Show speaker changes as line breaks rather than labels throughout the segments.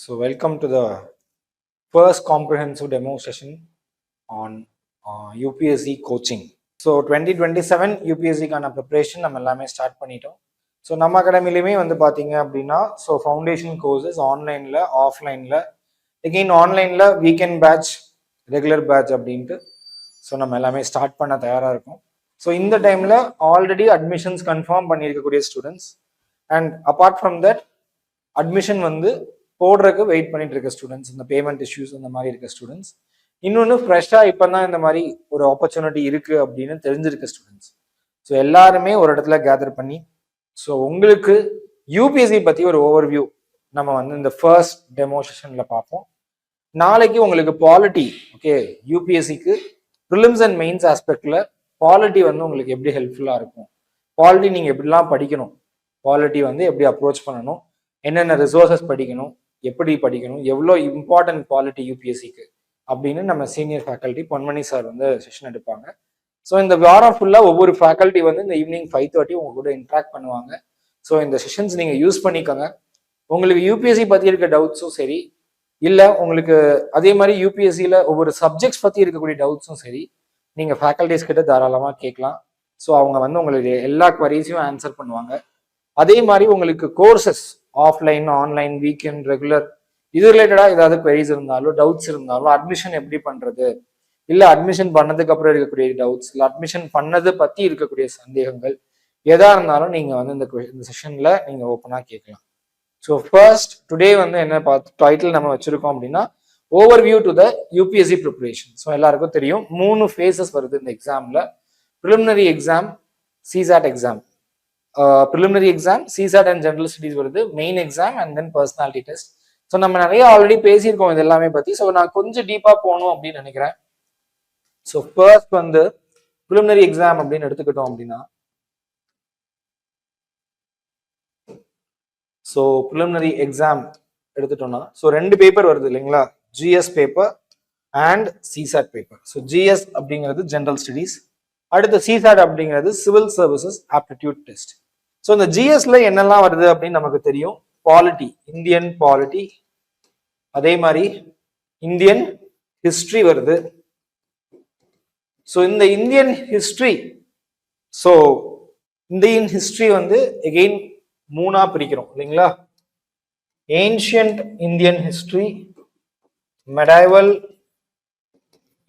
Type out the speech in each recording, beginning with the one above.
So welcome to the first comprehensive demo session on UPSC coaching. So 2027 UPSC-கான preparation நம்ம எல்லாமே start பண்ணிட்டோம். So நம்ம அகாடமிலையுமே வந்து பார்த்தீங்க அப்படின்னா ஸோ ஃபவுண்டேஷன் கோர்சஸ் ஆன்லைனில் ஆஃப்லைனில் எகெயின் ஆன்லைனில் வீக்கெண்ட் பேட்ச் ரெகுலர் பேட்ச் அப்படின்ட்டு ஸோ நம்ம எல்லாமே ஸ்டார்ட் பண்ண தயாராக இருக்கும். ஸோ இந்த டைமில் ஆல்ரெடி அட்மிஷன்ஸ் கன்ஃபார்ம் பண்ணியிருக்கக்கூடிய students and apart from that admission வந்து போடுறதுக்கு வெயிட் பண்ணிட்டு இருக்க ஸ்டூடெண்ட்ஸ், இந்த பேமெண்ட் இஷ்யூஸ் இந்த மாதிரி இருக்க ஸ்டூடெண்ட்ஸ், இன்னொன்று ஃப்ரெஷ்ஷாக இப்போ தான் இந்த மாதிரி ஒரு ஆப்பர்ச்சுனிட்டி இருக்குது அப்படின்னு தெரிஞ்சிருக்க ஸ்டூடெண்ட்ஸ், ஸோ எல்லாருமே ஒரு இடத்துல கேதர் பண்ணி ஸோ உங்களுக்கு யூபிஎஸ்சி பற்றி ஒரு ஓவர்வியூ நம்ம வந்து இந்த ஃபர்ஸ்ட் டெமோ செஷனில் பார்ப்போம். நாளைக்கு உங்களுக்கு பாலிட்டி, ஓகே, யூபிஎஸ்சிக்கு ப்ரிலிம்ஸ் அண்ட் மெயின்ஸ் ஆஸ்பெக்டில் பாலிட்டி வந்து உங்களுக்கு எப்படி ஹெல்ப்ஃபுல்லாக இருக்கும், பாலிட்டி நீங்கள் எப்படிலாம் படிக்கணும், பாலிட்டி வந்து எப்படி அப்ரோச் பண்ணணும், என்னென்ன ரிசோர்ஸஸ் படிக்கணும், எப்படி படிக்கணும், எவ்வளோ இம்பார்ட்டன்ட் பாலிட்டி யூபிஎஸ்சிக்கு அப்படின்னு நம்ம சீனியர் ஃபேக்கல்ட்டி பொன்மணி சார் வந்து செஷன் எடுப்பாங்க. ஸோ இந்த வாரம் ஃபுல்லாக ஒவ்வொரு ஃபேக்கல்ட்டி வந்து இந்த ஈவினிங் 5:30 உங்க கூட இன்ட்ராக்ட் பண்ணுவாங்க. ஸோ இந்த செஷன்ஸ் நீங்கள் யூஸ் பண்ணிக்கோங்க. உங்களுக்கு யூபிஎஸ்சி பற்றி இருக்க டவுட்ஸும் சரி, இல்லை உங்களுக்கு அதே மாதிரி யூபிஎஸ்சியில் ஒவ்வொரு சப்ஜெக்ட்ஸ் பற்றி இருக்கக்கூடிய டவுட்ஸும் சரி, நீங்கள் ஃபேக்கல்ட்டிஸ் கிட்ட தாராளமாக கேட்கலாம். ஸோ அவங்க வந்து உங்களுக்கு எல்லா குவரிஸையும் ஆன்சர் பண்ணுவாங்க. அதே மாதிரி உங்களுக்கு courses offline, online, weekend, regular இது ரிலேட்டடாக ஏதாவது குவரிஸ் இருந்தாலும் டவுட்ஸ் இருந்தாலும், அட்மிஷன் எப்படி பண்ணுறது, இல்லை அட்மிஷன் பண்ணதுக்கு அப்புறம் இருக்கக்கூடிய டவுட்ஸ், இல்லை அட்மிஷன் பண்ணது பற்றி இருக்கக்கூடிய சந்தேகங்கள் எதாக இருந்தாலும் நீங்கள் வந்து இந்த செஷனில் நீங்கள் ஓப்பனாக கேட்கலாம். ஸோ ஃபர்ஸ்ட் டுடே வந்து என்ன டைட்டில் நம்ம வச்சுருக்கோம் அப்படின்னா overview to the UPSC preparation. So எல்லாருக்கும் தெரியும் 3 ஃபேஸஸ் வருது இந்த எக்ஸாமில். Preliminary exam, CSAT exam, preliminary exam, CSAT and general studies வருது, main exam and then personality test. So நம்ம நிறைய ஆல்ரெடி பேசியிருக்கோம் இது எல்லாமே பற்றி. ஸோ நான் கொஞ்சம் டீப்பாக போகணும் அப்படின்னு நினைக்கிறேன். ஸோ ஃபர்ஸ்ட் வந்து ப்ரிலிமினரி எக்ஸாம் அப்படின்னு எடுத்துக்கிட்டோம் அப்படின்னா, ஸோ ப்ரிலிமினரி எக்ஸாம் எடுத்துட்டோம்னா ஸோ 2 பேப்பர் வருது இல்லைங்களா, GS paper and CSAT paper. So GS அப்படிங்கிறது ஜெனரல் ஸ்டடீஸ், அடுத்து சிசாட் அப்படிங்கிறது civil services aptitude test. So இந்த ஜிஎஸ்ல என்னெல்லாம் வருது அப்படின்னு நமக்கு தெரியும். பாலிட்டி, இந்தியன் பாலிட்டி, அதே மாதிரி இந்தியன் ஹிஸ்டரி வருது. ஸோ இந்த Indian history, so Indian history வந்து எகெயின் 3ஆ பிரிக்கிறோம் இல்லைங்களா. Ancient Indian history, medieval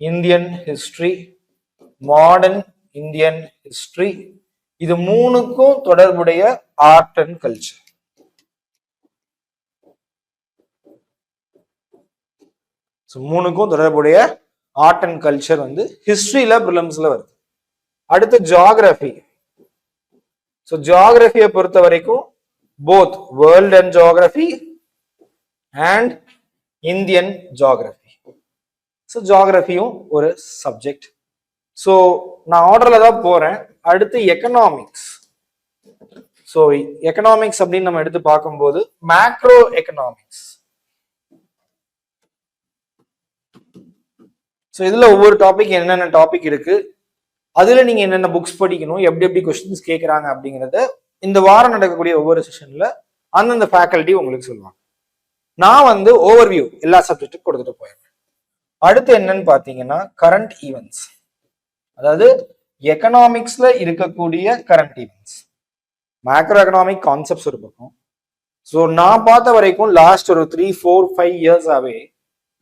Indian history, modern Indian history. இது 3க்கும் தொடர்புடைய ஆர்ட் அண்ட் கல்ச்சர். ஸோ 3க்கும் தொடர்புடைய ஆர்ட் அண்ட் கல்ச்சர் வந்து ஹிஸ்டரியில ப்ரிலிம்ஸ்ல வருது. அடுத்து ஜியாகிரபி. ஸோ ஜியாகிரபியை பொறுத்த வரைக்கும் both world and geography and Indian geography. So ஜியாகிரபியும் ஒரு சப்ஜெக்ட். ஸோ நான் ஆர்டர்ல தான் போறேன். அடுத்து எக்கனாமிக்ஸ். ஸோ எக்கனாமிக்ஸ் அப்படின்னு நம்ம எடுத்து பார்க்கும்போது மேக்ரோ எக்கனாமிக்ஸ். ஸோ இதுல ஒவ்வொரு டாபிக் என்னென்ன டாபிக் இருக்கு, அதுல நீங்க என்னென்ன புக்ஸ் படிக்கணும், எப்படி எப்படி கொஸ்டின்ஸ் கேட்கறாங்க அப்படிங்கறத இந்த வாரம் நடக்கக்கூடிய ஒவ்வொரு செஷன்ல அந்தந்த ஃபேக்கல்ட்டி உங்களுக்கு சொல்லுவாங்க. நான் வந்து ஓவர்வியூ எல்லா சப்ஜெக்ட்டுக்கும் கொடுத்துட்டு போயிருக்கேன். அடுத்து என்னன்னு பாத்தீங்கன்னா கரண்ட் ஈவெண்ட்ஸ், அதாவது எக்கனாமிக்ஸ்ல இருக்கக்கூடிய current events, macro economic concepts ஒரு பக்கம். ஸோ நான் பார்த்த வரைக்கும் லாஸ்ட் ஒரு 3, 4, 5 இயர்ஸாவே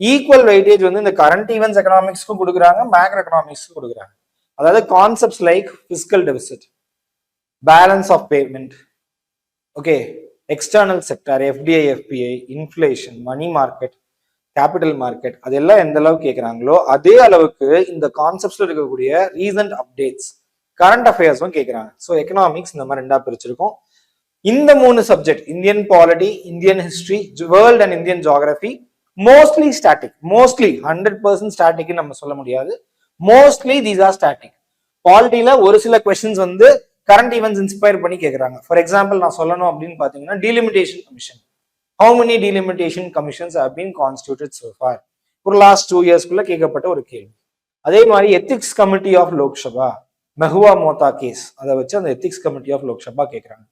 ஈக்குவல் வெயிட்டேஜ் வந்து இந்த கரண்ட் ஈவெண்ட்ஸ் எக்கனாமிக்ஸ்க்கும் கொடுக்குறாங்க, மேக்ரோ எக்கனாமிக்ஸ்க்கும் கொடுக்குறாங்க. அதாவது concepts like fiscal deficit, balance of payment, okay, external sector, FDI, FII, inflation, money market, capital market, அதெல்லாம் எந்த அளவுக்கு கேட்குறாங்களோ அதே அளவுக்கு இந்த கான்செப்ட்ஸ்ல இருக்கக்கூடிய ரீசன்ட் அப்டேட்ஸ், கரண்ட் அஃபேர்ஸும் கேட்குறாங்க. ஸோ எக்கனாமிக்ஸ் இந்த மாதிரி 2ஆ பிரிச்சிருக்கோம். இந்த 3 subject, Indian polity, Indian history, world and Indian geography, mostly static. Mostly 100% ஸ்டாட்டிக்னு நம்ம சொல்ல முடியாது. Mostly these are static. பாலிட்டியில ஒரு சில கொஸ்டின்ஸ் வந்து கரண்ட் ஈவெண்ட்ஸ் இன்ஸ்பயர் பண்ணி கேட்கறாங்க. ஃபார் எக்ஸாம்பிள் நான் சொல்லணும் அப்படின்னு பாத்தீங்கன்னா delimitation commission, how many delimitation commissions have been constituted so for, ஒரு லாஸ்ட் 2 இயர்ஸ்க்குள்ள கேட்கப்பட்ட ஒரு கேள்வி. அதே மாதிரி ethics committee of Lok Sabha, மெஹுவா Motha case, அதை வச்சு அந்த எத்திக்ஸ் கமிட்டி ஆஃப் லோக்சபா கேட்கறாங்க.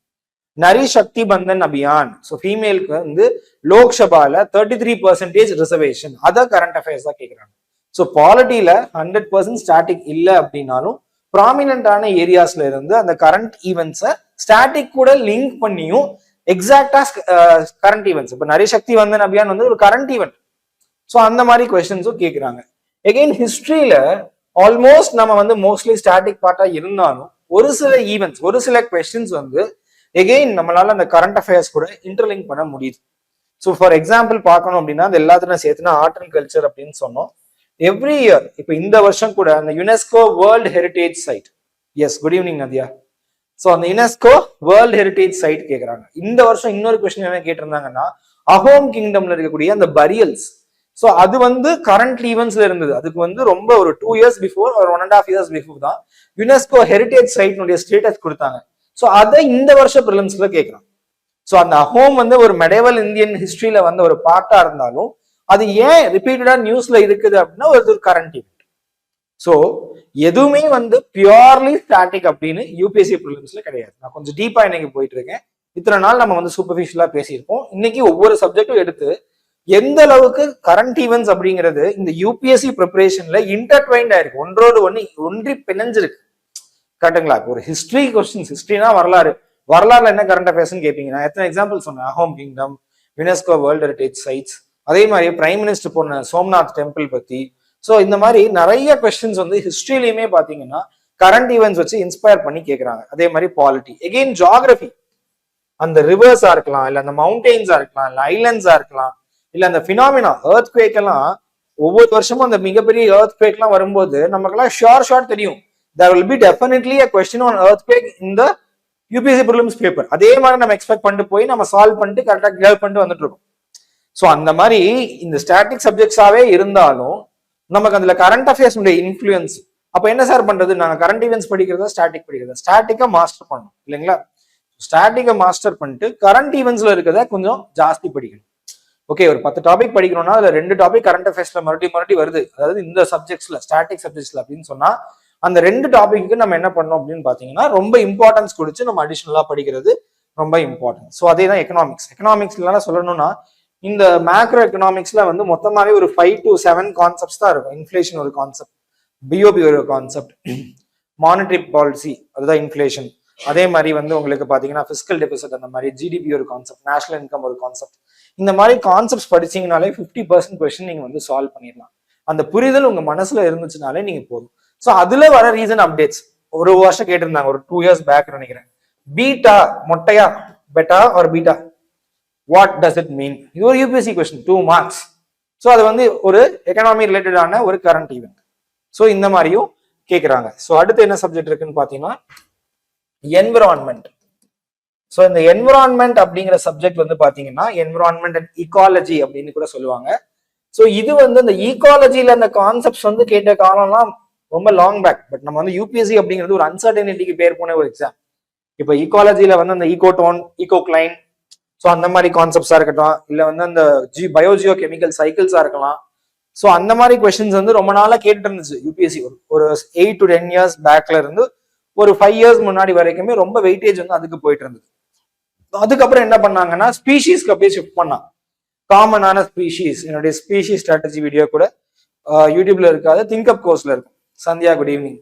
நரி சக்தி பந்தன் அபியான். ஸோ ஃபீமேலுக்கு வந்து லோக்சபால 33% ரிசர்வேஷன். அதர் கரண்ட் அஃபேர்ஸ் தான் கேட்குறாங்க. ஸோ பாலிட்டியில 100% ஸ்டாட்டிக் இல்லை அப்படின்னாலும் ப்ராமினன்டான ஏரியாஸ்ல இருந்து அந்த கரண்ட் ஈவெண்ட்ஸை ஸ்டாட்டிக் கூட லிங்க் பண்ணியும் எக்ஸாக்டா கரண்ட் ஈவெண்ட்ஸ். இப்போ நரி சக்தி வந்தன் அபியான் வந்து ஒரு கரண்ட் ஈவெண்ட். ஸோ அந்த மாதிரி கொஸ்டின்ஸும் கேட்குறாங்க. எகெயின் ஹிஸ்டரியில ஆல்மோஸ்ட் நம்ம வந்து மோஸ்ட்லி ஸ்டாட்டிக் பார்ட்டா இருந்தாலும் ஒரு சில ஈவெண்ட்ஸ், ஒரு சில கொஸ்டின்ஸ் வந்து எகெயின் நம்மளால அந்த கரண்ட் அஃபேர்ஸ் கூட இன்டர்லிங்க் பண்ண முடியுது. ஸோ ஃபார் எக்ஸாம்பிள் பார்க்கணும் அப்படின்னா அது எல்லாத்தையும் சேர்த்துனா ஆர்ட் அண்ட் கல்ச்சர் அப்படின்னு சொன்னோம். எவ்ரி இயர் இப்போ இந்த வருஷம் கூட அந்த UNESCO world heritage site. Yes, good evening Nadiya. So அந்த யுனெஸ்கோ வேர்ல்ட் ஹெரிட்டேஜ் சைட் கேட்குறாங்க. இந்த வருஷம் இன்னொரு கொஸ்டின் என்ன கேட்டிருந்தாங்கன்னா அஹோம் கிங்டம்ல இருக்கக்கூடிய அந்த பரியல்ஸ். ஸோ அது வந்து கரண்ட் ஈவெண்ட்ஸ்ல இருந்தது. அதுக்கு வந்து ரொம்ப ஒரு 2 years பிஃபோர் ஒரு 1.5 years பிஃபோர் தான் யுனெஸ்கோ ஹெரிட்டேஜ் சைட்னுடைய ஸ்டேட்டஸ் கொடுத்தாங்க. ஸோ அதை இந்த வருஷம் ப்ரிலிம்ஸ்ல கேட்கலாம். ஸோ அந்த அஹோம் வந்து ஒரு மெடேவல் இந்தியன் ஹிஸ்டரியில வந்த ஒரு பார்ட்டா இருந்தாலும் அது ஏன் ரிப்பீட்டடா நியூஸ்ல இருக்குது அப்படின்னா ஒரு கரண்ட் ஈவெண்ட். ஸோ எதுவுமே வந்து பியூர்லி ஸ்டாட்டிக் அப்படின்னு யூபிஎஸ்சி ப்ரிலிம்ஸ்ல கிடையாது. நான் கொஞ்சம் டீப்பா இன்னைக்கு போயிட்டு இருக்கேன். இத்தனை நாள் நம்ம வந்து சூப்பர்ஃபிஷியலா பேசியிருப்போம். இன்னைக்கு ஒவ்வொரு சப்ஜெக்டும் எடுத்து எந்த அளவுக்கு கரண்ட் ஈவெண்ட்ஸ் அப்படிங்கிறது இந்த யூபிஎஸ்சி ப்ரிப்பரேஷன்ல இன்டர்ட்வைண்ட் ஆயிருக்கு, ஒன்றோடு ஒன்றி பிணைஞ்சிருக்கு. கரெக்டுங்களா? ஒரு ஹிஸ்டரி கொஸ்டின்ஸ், ஹிஸ்டரினா வரலாறு, வரலாறுல என்ன கரண்ட் அஃபேர்ஸ்னு கேட்பீங்கன்னா எத்தனை எக்ஸாம்பிள் சொன்னேன். Ahom kingdom, UNESCO world heritage sides, அதே மாதிரி பிரைம் மினிஸ்டர் போன சோம்நாத் டெம்பிள் பத்தி. ஸோ இந்த மாதிரி நிறைய கொஸ்டின்ஸ் வந்து ஹிஸ்டரியிலுமே பாத்தீங்கன்னா கரண்ட் ஈவெண்ட்ஸ் வச்சு இன்ஸ்பயர் பண்ணி கேட்கறாங்க. அதே மாதிரி பாலிட்டி, எகெயின் ஜியாகிரபி, அந்த ரிவர்ஸா இருக்கலாம், இல்ல அந்த மவுண்டெயின்ஸா இருக்கலாம், இல்ல ஐலண்ட்ஸா இருக்கலாம், இல்ல அந்த பினாமினா எர்த் குவேக் எல்லாம் ஒவ்வொரு வருஷமும் அந்த மிகப்பெரிய எர்த் குவேக் எல்லாம் வரும்போது நமக்கெல்லாம் ஷார்ட் தெரியும். there will be definitely a question on earthquake in the UPSC prelims paper. அதே மாதிரி நம்ம எக்ஸ்பெக்ட் பண்ணிட்டு போய் நம்ம சால்வ் பண்ணிட்டு கரெக்டா கிளியர் பண்ணிட்டு வந்துட்டு இருக்கோம். ஸோ அந்த மாதிரி இந்த ஸ்டாட்டிக் சப்ஜெக்ட்ஸாவே இருந்தாலும் நமக்கு அதுல கரண்ட் அஃபேர்ஸ் இன்ஃபுளுன்ஸ். அப்ப என்ன சார் பண்றது? நாங்க கரண்ட் ஈவெண்ட்ஸ் படிக்கிறதா ஸ்டாட்டிக் படிக்கிறதா? ஸ்டாட்டிக்கா மாஸ்டர் பண்ணணும் இல்லைங்களா? ஸ்டாட்டிக்கை மாஸ்டர் பண்ணிட்டு கரண்ட் ஈவெண்ட்ஸ்ல இருக்கிறத கொஞ்சம் ஜாஸ்தி படிக்கணும். ஓகே, ஒரு 10 டாபிக் படிக்கணும்னா அதுல 2 டாபிக் கரண்ட் அஃபேர்ஸ்ல மறுபடியும் வருது, அதாவது இந்த சப்ஜெக்ட்ஸ்ல ஸ்டாட்டிக் சப்ஜெக்ட்ஸ்ல அப்படின்னு சொன்னா அந்த 2 டாபிக்கு நம்ம என்ன பண்ணோம் அப்படின்னு பாத்தீங்கன்னா ரொம்ப இம்பார்ட்டன்ஸ் கொடுத்து நம்ம அடிஷனலா படிக்கிறது ரொம்ப இம்பார்ட்டன்ட். ஸோ அதே தான் எக்கனாமிக்ஸ். எக்கனாமிக்ஸ்ல சொல்லணும்னா இந்த மேக்ரோ எக்கனாமிக்ஸ்ல வந்து மொத்தமாவே ஒரு 5 to 7 கான்செப்ட்ஸ் தான் இருக்கும். இன்ஃபிளேஷன் ஒரு கான்செப்ட், பிஓபி ஒரு கான்செப்ட், மானிட்டரி பாலிசி அதுதான் இன்ஃபிளேஷன். அதே மாதிரி வந்து உங்களுக்கு பாத்தீங்கன்னா பிசிக்கல் டெபிசிட், அந்த மாதிரி ஜிடிபி ஒரு கான்செப்ட், நேஷனல் இன்கம் ஒரு கான்செப்ட். இந்த மாதிரி கான்செப்ட்ஸ் படிச்சீங்கனாலே 50% கொஸ்டின் நீங்க வந்து சால்வ் பண்ணிடலாம். அந்த புரிதல் உங்க மனசுல இருந்துச்சுனாலே நீங்க போதும். ஸோ அதுல வர ரீசன் அப்டேட்ஸ் ஒரு வருஷம் கேட்டிருந்தாங்க, ஒரு 2 years பேக் நினைக்கிறேன். பீட்டா மொட்டையா, PETA or PETA, what does it mean? இது ஒரு யூபிஎஸ்சி கொஸ்டின், 2 marks. ஸோ அது வந்து ஒரு எக்கனாமி ரிலேட்டடான ஒரு கரண்ட் ஈவெண்ட். ஸோ இந்த மாதிரியும் கேட்குறாங்க. ஸோ அடுத்து என்ன சப்ஜெக்ட் இருக்குன்னு பாத்தீங்கன்னா என்விரான்மெண்ட். ஸோ இந்த என்விரான்மெண்ட் அப்படிங்கிற சப்ஜெக்ட் வந்து பாத்தீங்கன்னா என்விரான்மெண்ட் அண்ட் ஈகாலஜி அப்படின்னு கூட சொல்லுவாங்க. ஸோ இது வந்து இந்த ஈகாலஜில அந்த கான்செப்ட்ஸ் வந்து கேட்ட காலம்லாம் ரொம்ப லாங் பேக். பட் நம்ம வந்து யூபிஎஸ்சி அப்படிங்கிறது ஒரு அன்சர்டனிட்டிக்கு பேர் போன ஒரு எக்ஸாம். இப்போ ஈகாலஜில வந்து அந்த ஈகோடோன், ஈகோக்ளைன், ஸோ அந்த மாதிரி கான்செப்ட்ஸா இருக்கட்டும், இல்ல வந்து அந்த பயோஜியோ கெமிக்கல் சைக்கிள்ஸா இருக்கலாம். ஸோ அந்த மாதிரி கொஸ்டின்ஸ் வந்து ரொம்ப நாளா கேட்டு இருந்துச்சு யூபிஎஸ்சி. ஒரு 8 to 10 years பேக்ல இருந்து ஒரு 5 years முன்னாடி வரைக்குமே ரொம்ப வெயிட்டேஜ் வந்து அதுக்கு போயிட்டு இருந்தது. அதுக்கப்புறம் என்ன பண்ணாங்கன்னா ஸ்பீஷீஸ்க்கு அப்படியே ஷிஃப்ட் பண்ணாங்க. காமனான ஸ்பீஷீஸ், என்னுடைய ஸ்பீஷீஸ் ஸ்ட்ராட்டஜி வீடியோ கூட யூடியூப்ல இருக்காது, திங்க்அப் கோர்ஸ்ல இருக்கும். Sandhya, good evening.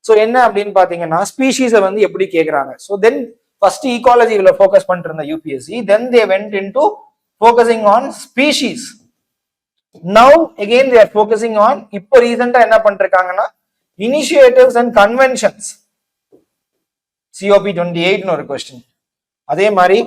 ஸோ என்ன அப்படின்னு பாத்தீங்கன்னா ஸ்பீஷீஸை வந்து எப்படி கேட்கறாங்க. ஸோ தென் ஃபர்ஸ்ட் ஈகாலஜில ஃபோக்கஸ் பண்ணிட்டு இருந்த UPSC, then they went into focusing on species. Now again they are focusing on, இப்போ ரீசெண்டா என்ன பண்ணிருக்காங்கன்னா இனிஷியேட்டிவ்ஸ் அண்ட் கன்வென்ஷன்ஸ். COP28 ஒரு கொஸ்டின். அதே மாதிரி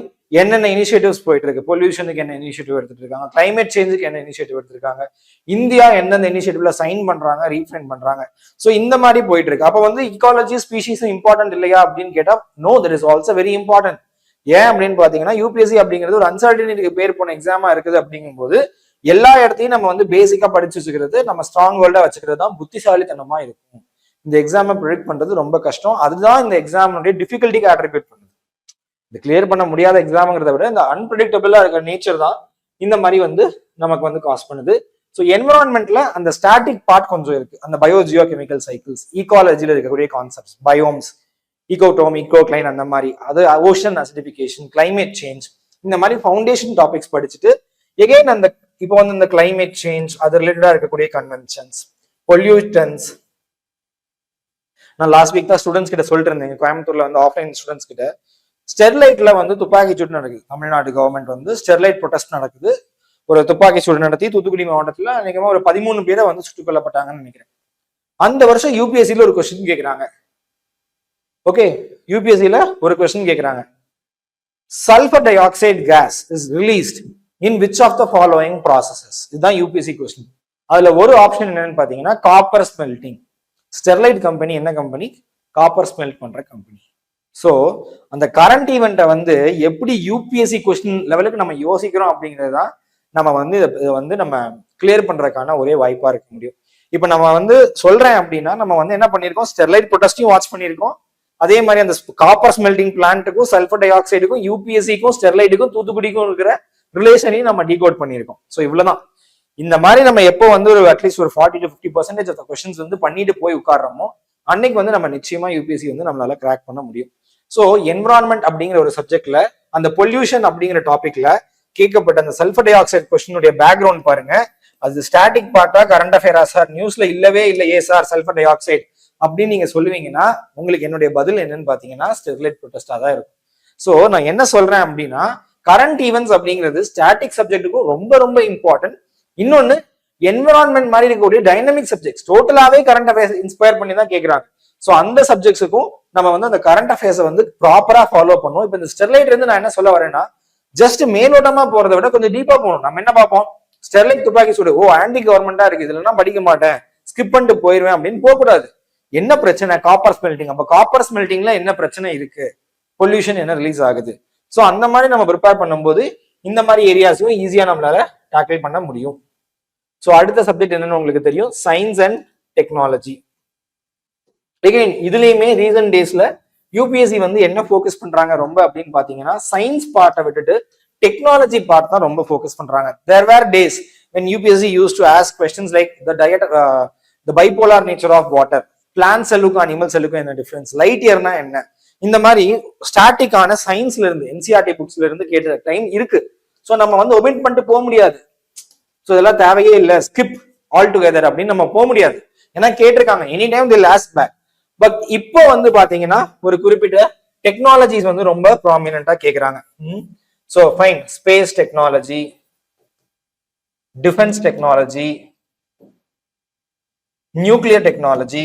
என்னென்ன இனிஷியேட்டிவ்ஸ் போயிட்டு இருக்கு, பொல்யூஷனுக்கு என்ன இனிஷியேட்டிவ் எடுத்துட்டு இருக்காங்க, கிளைமேட் சேஞ்சுக்கு என்ன இனிஷியேட்டிவ் எடுத்திருக்காங்க, இந்தியா எந்தெந்த இனிஷியேட்டிவ்ல சைன் பண்றாங்க, ரீஃபைன் பண்றாங்க. ஸோ இந்த மாதிரி போயிட்டு இருக்கு. அப்போ வந்து ஈகாலஜி ஸ்பீஷீஸ் இம்பார்ட்டன்ட் இல்லையா அப்படின்னு கேட்டா no, that is also very important. ஏன் அப்படின்னு பாத்தீங்கன்னா யூபிஎஸ்சி அப்படிங்கிறது ஒரு அன்சர்டனிட்டிக்கு பேர் போன எக்ஸாமா இருக்குது. அப்படிங்கும்போது எல்லா இடத்தையும் நம்ம வந்து பேசிக்கா படிச்சு வச்சுக்கிறது, நம்ம ஸ்ட்ராங் வேர்ல்டா வச்சுக்கிறது தான் புத்திசாலித்தனமா இருக்கும். இந்த எக்ஸாமை ப்ரிடிக்ட் பண்றது ரொம்ப கஷ்டம். அதுதான் இந்த எக்ஸாமுடைய டிஃபிகல்ட்டிக்கு அட்ரிபியூட் பண்ணுது. இந்த கிளியர் பண்ண முடியாத எக்ஸாம்ங்கிறத விட இந்த அன்பிரடிக்டபிளா இருக்கிற நேச்சர் தான் இந்த மாதிரி வந்து நமக்கு வந்து காஸ் பண்ணுது. ஸோ என்விரான்மெண்ட்ல அந்த ஸ்டாட்டிக் பார்ட் கொஞ்சம் இருக்கு. அந்த பயோஜியோ கெமிக்கல் சைக்கிள்ஸ், ஈகாலஜில இருக்கக்கூடிய கான்செப்ட்ஸ், பயோம்ஸ், ஈகோடோம், ஈகோக்ளைன் அந்த மாதிரி, அது ஓஷன் அசிடிஃபிகேஷன், கிளைமேட் சேஞ்ச், இந்த மாதிரி ஃபவுண்டேஷன் டாபிக்ஸ் படிச்சுட்டு எகைன் அந்த இப்போ வந்து இந்த கிளைமேட் சேஞ்ச் அது ரிலேட்டடா இருக்கக்கூடிய கன்வென்ஷன்ஸ், பொல்யூட்டன்ஸ். நான் லாஸ்ட் வீக் தான் ஸ்டூடெண்ட்ஸ் கிட்ட சொல்லிட்டு இருந்தேன், கோயம்புத்தூர்ல வந்து ஆஃப்லைன் ஸ்டூடெண்ட்ஸ் கிட்ட, ஸ்டெர்லைட்ல வந்து துப்பாக்கி சூடு நடக்குது. தமிழ்நாடு கவர்மெண்ட் வந்து ஸ்டெர்லைட் ப்ரொடெஸ்ட் நடக்குது. ஒரு துப்பாக்கி சூடு நடத்தி தூத்துக்குடி மாவட்டத்துல நினைக்கிறேன் ஒரு 13 பேரை வந்து சுட்டுக் கொல்லப்பட்டாங்கன்னு நினைக்கிறேன். அந்த வருஷம் யூபிஎஸ்சில ஒரு கொஸ்டின் கேட்கிறாங்க. ஓகே, யூபிஎஸ்சில ஒரு கொஸ்டின் கேட்கிறாங்க. Sulphur dioxide gas is released in which of the following processes? இதுதான் யூபிஎஸ்சி கொஸ்டின். அதுல ஒரு ஆப்ஷன் என்னன்னு பாத்தீங்கன்னா காப்பர் ஸ்மெல்டிங். ஸ்டெர்லைட் கம்பெனி என்ன கம்பெனி? காப்பர் ஸ்மெல்ட் பண்ற கம்பெனி. ஸோ அந்த கரண்ட் ஈவெண்ட்டை வந்து எப்படி யூபிஎஸ்சி கொஸ்டின் லெவலுக்கு நம்ம யோசிக்கிறோம் அப்படிங்கிறது தான் நம்ம வந்து இதை வந்து நம்ம கிளியர் பண்றதுக்கான ஒரே வாய்ப்பா இருக்க முடியும். இப்போ நம்ம வந்து சொல்றேன் அப்படின்னா நம்ம வந்து என்ன பண்ணியிருக்கோம், ஸ்டெர்லைட் ப்ரொடெஸ்டையும் வாட்ச் பண்ணியிருக்கோம். அதே மாதிரி அந்த காப்பர் ஸ்மெல்டிங் பிளான்ட்டுக்கும் சல்பர் டை ஆக்சைடுக்கும் யூபிஎஸ்சிக்கும் ஸ்டெர்லைட்டுக்கும் தூத்துக்குடிக்கும் இருக்கிற ரிலேஷனையும் நம்ம டீகோட் பண்ணியிருக்கோம். ஸோ இவ்வளவுதான். இந்த மாதிரி நம்ம எப்போ வந்து ஒரு அட்லீஸ்ட் ஒரு 40 to 50% ஆஃப் கொஸ்டின்ஸ் வந்து பண்ணிட்டு போய் உட்கார்றோமோ அன்னைக்கு வந்து நம்ம நிச்சயமா யூபிஎஸ்சி வந்து நம்மளால கிராக் பண்ண முடியும். ஸோ என்விரான்மெண்ட் அப்படிங்கிற ஒரு சப்ஜெக்ட்ல அந்த பொல்யூஷன் அப்படிங்கிற டாபிக்ல கேட்கப்பட்ட அந்த சல்பர் டை ஆக்சைடு கொஸ்டினுடைய பேக்ரவுண்ட் பாருங்க. அது ஸ்டாட்டிக் பார்ட்டா, கரண்ட் அஃபேரா சார், நியூஸ்ல இல்லவே இல்லை ஏ சார் சல்பர் டை ஆக்சைடு அப்படின்னு நீங்க சொல்லுவீங்கன்னா உங்களுக்கு என்னுடைய பதில் என்னன்னு பாத்தீங்கன்னா ஸ்டெர்லைட் ப்ரொடெஸ்டா தான் இருக்கும். ஸோ நான் என்ன சொல்றேன் அப்படின்னா கரண்ட் ஈவெண்ட்ஸ் அப்படிங்கிறது ஸ்டாட்டிக் சப்ஜெக்ட்டுக்கும் ரொம்ப ரொம்ப இம்பார்ட்டன்ட். இன்னொன்னு என்விரான்மெண்ட் மாதிரி இருக்கக்கூடிய டைனமிக் சப்ஜெக்ட்ஸ் டோட்டலாவே கரண்ட் அஃபேர்ஸ் இன்ஸ்பயர் பண்ணி தான் கேட்கறாங்க. ஸோ அந்த சப்ஜெக்ட்ஸுக்கும் நம்ம வந்து அந்த கரண்ட் அஃபேர்ஸை வந்து ப்ராப்பரா ஃபாலோ பண்ணுவோம். இப்போ இந்த ஸ்டெர்லைட் இருந்து நான் என்ன சொல்ல வரேன்னா ஜஸ்ட் மேலோட்டமா போறதை விட கொஞ்சம் டீப்பா போகணும். நம்ம என்ன பார்ப்போம், ஸ்டெர்லைட் துப்பாக்கி சூடு, ஓ ஆன்டி கவர்மெண்டா இருக்கு, இதுல படிக்க மாட்டேன், ஸ்கிப் பண்ணிட்டு போயிருவேன் அப்படின்னு போகக்கூடாது. என்ன பிரச்சனை, காப்பர் ஸ்மெல்டிங். அப்ப காப்பர் ஸ்மெல்டிங்ல என்ன பிரச்சனை இருக்கு, பொல்யூஷன் என்ன ரிலீஸ் ஆகுது. ஸோ அந்த மாதிரி நம்ம ப்ரிப்பேர் பண்ணும்போது இந்த மாதிரி ஏரியாஸையும் ஈஸியா நம்மளால டேக்கிள் பண்ண முடியும். ஸோ அடுத்த சப்ஜெக்ட் என்னன்னு உங்களுக்கு தெரியும், சயின்ஸ் அண்ட் டெக்னாலஜி. அகைன் இதுலயுமே ரீசன்ட் டேஸ்ல யூபிஎஸ்சி வந்து என்ன ஃபோக்கஸ் பண்றாங்க ரொம்ப அப்படின்னு பாத்தீங்கன்னா சயின்ஸ் பார்ட்டை விட்டுட்டு டெக்னாலஜி பார்ட் தான் ரொம்ப ஃபோக்கஸ் பண்றாங்க. There were days when UPSC used to ask questions like the bipolar nature of water, plant செல்லுக்கும் அனிமல் செல்லுக்கும் என்ன டிஃபரன்ஸ், லைட் இயர்னா என்ன, இந்த மாதிரி ஸ்டாட்டிக்கான சயின்ஸ்ல இருந்து என்சிஆர்டி புக்ஸ்ல இருந்து கேட்ட டைம் இருக்கு. ஸோ நம்ம வந்து ஒமிட் பண்ணிட்டு போக முடியாது. ஸோ இதெல்லாம் தேவையே இல்லை, ஸ்கிப் ஆல் டுகெதர் அப்படின்னு நம்ம போக முடியாது. ஏன்னா கேட்டிருக்காங்க, any time the last back. But இப்போ வந்து பாத்தீங்கன்னா ஒரு குறிப்பிட்ட டெக்னாலஜிஸ் வந்து ரொம்ப ப்ராமினென்ட்டா கேட்கறாங்க. So fine, space technology, defence technology, nuclear technology,